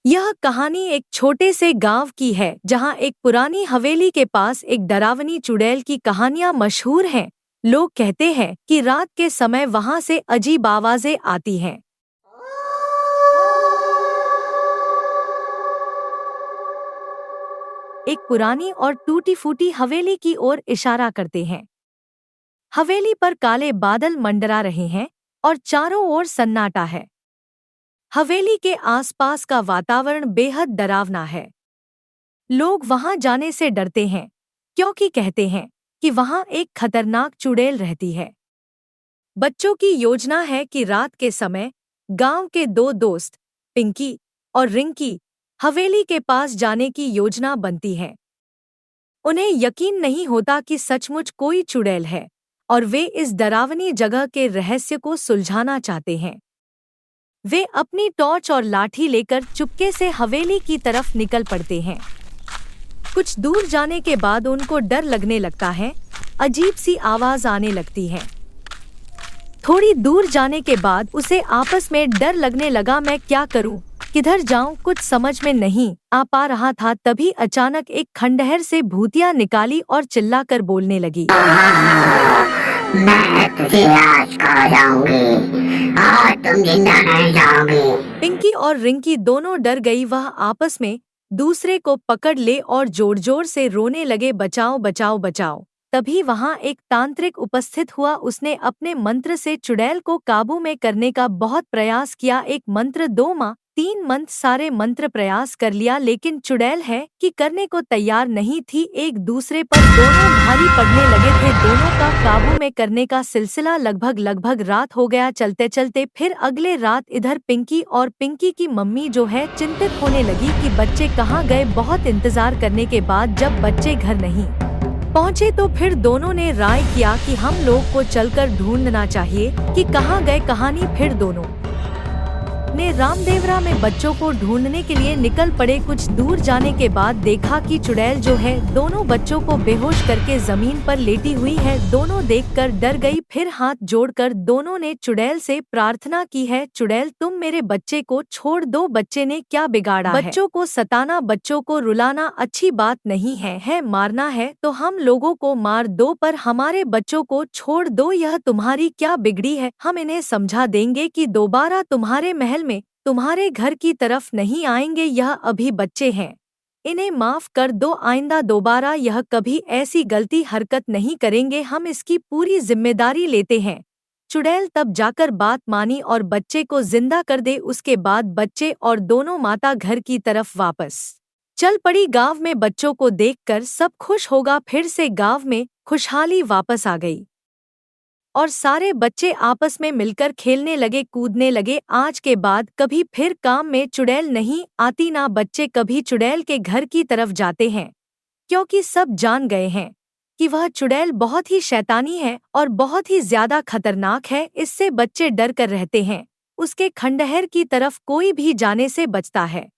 यह कहानी एक छोटे से गांव की है जहां एक पुरानी हवेली के पास एक डरावनी चुड़ैल की कहानियां मशहूर हैं। लोग कहते हैं कि रात के समय वहां से अजीब आवाजें आती हैं। एक पुरानी और टूटी फूटी हवेली की ओर इशारा करते हैं। हवेली पर काले बादल मंडरा रहे हैं और चारों ओर सन्नाटा है। हवेली के आसपास का वातावरण बेहद डरावना है। लोग वहां जाने से डरते हैं क्योंकि कहते हैं कि वहां एक खतरनाक चुड़ैल रहती है। बच्चों की योजना है कि रात के समय गांव के दो दोस्त पिंकी और रिंकी हवेली के पास जाने की योजना बनती है। उन्हें यकीन नहीं होता कि सचमुच कोई चुड़ैल है और वे इस डरावनी जगह के रहस्य को सुलझाना चाहते हैं। वे अपनी टॉर्च और लाठी लेकर चुपके से हवेली की तरफ निकल पड़ते हैं। कुछ दूर जाने के बाद उनको डर लगने लगता है। अजीब सी आवाज आने लगती है। थोड़ी दूर जाने के बाद उसे आपस में डर लगने लगा, मैं क्या करूं, किधर जाऊं, कुछ समझ में नहीं आ पा रहा था। तभी अचानक एक खंडहर से भूतिया निकाली और चिल्लाकर बोलने लगी, मैं तुझे आज खा जाऊंगी, आज तुम जिंदा नहीं जाओगी। पिंकी और रिंकी दोनों डर गई। वह आपस में दूसरे को पकड़ ले और जोर जोर से रोने लगे, बचाओ बचाओ बचाओ। तभी वहां एक तांत्रिक उपस्थित हुआ। उसने अपने मंत्र से चुड़ैल को काबू में करने का बहुत प्रयास किया। एक मंत्र, दो माँ, तीन मंत्र, सारे मंत्र प्रयास कर लिया, लेकिन चुड़ैल है कि करने को तैयार नहीं थी। एक दूसरे पर दोनों भारी पड़ने लगे थे। दोनों का काबू में करने का सिलसिला लगभग रात हो गया। चलते चलते फिर अगले रात इधर पिंकी और पिंकी की मम्मी जो है चिंतित होने लगी कि बच्चे कहाँ गए। बहुत इंतजार करने के बाद जब बच्चे घर नहीं पहुँचे तो फिर दोनों ने राय किया कि हम लोग को चलकर ढूंढना चाहिए कि कहाँ गए। कहानी फिर दोनों ने रामदेवरा में बच्चों को ढूंढने के लिए निकल पड़े। कुछ दूर जाने के बाद देखा कि चुड़ैल जो है दोनों बच्चों को बेहोश करके जमीन पर लेटी हुई है। दोनों देखकर डर गई। फिर हाथ जोड़कर दोनों ने चुड़ैल से प्रार्थना की है, चुड़ैल तुम मेरे बच्चे को छोड़ दो, बच्चे ने क्या बिगाड़ा है। बच्चों को सताना, बच्चों को रुलाना अच्छी बात नहीं है मारना है तो हम लोगों को मार दो, पर हमारे बच्चों को छोड़ दो। यह तुम्हारी क्या बिगड़ी है, हम इन्हें समझा देंगे कि दोबारा तुम्हारे महल में तुम्हारे घर की तरफ नहीं आएंगे। यह अभी बच्चे हैं, इन्हें माफ कर दो, आइंदा दोबारा यह कभी ऐसी गलती हरकत नहीं करेंगे, हम इसकी पूरी जिम्मेदारी लेते हैं। चुड़ैल तब जाकर बात मानी और बच्चे को जिंदा कर दे। उसके बाद बच्चे और दोनों माता घर की तरफ वापस चल पड़ी। गांव में बच्चों को देखकर सब खुश होगा। फिर से गांव में खुशहाली वापस आ गई और सारे बच्चे आपस में मिलकर खेलने लगे, कूदने लगे। आज के बाद कभी फिर काम में चुड़ैल नहीं आती, ना बच्चे कभी चुड़ैल के घर की तरफ जाते हैं, क्योंकि सब जान गए हैं कि वह चुड़ैल बहुत ही शैतानी है और बहुत ही ज्यादा खतरनाक है। इससे बच्चे डर कर रहते हैं। उसके खंडहर की तरफ कोई भी जाने से बचता है।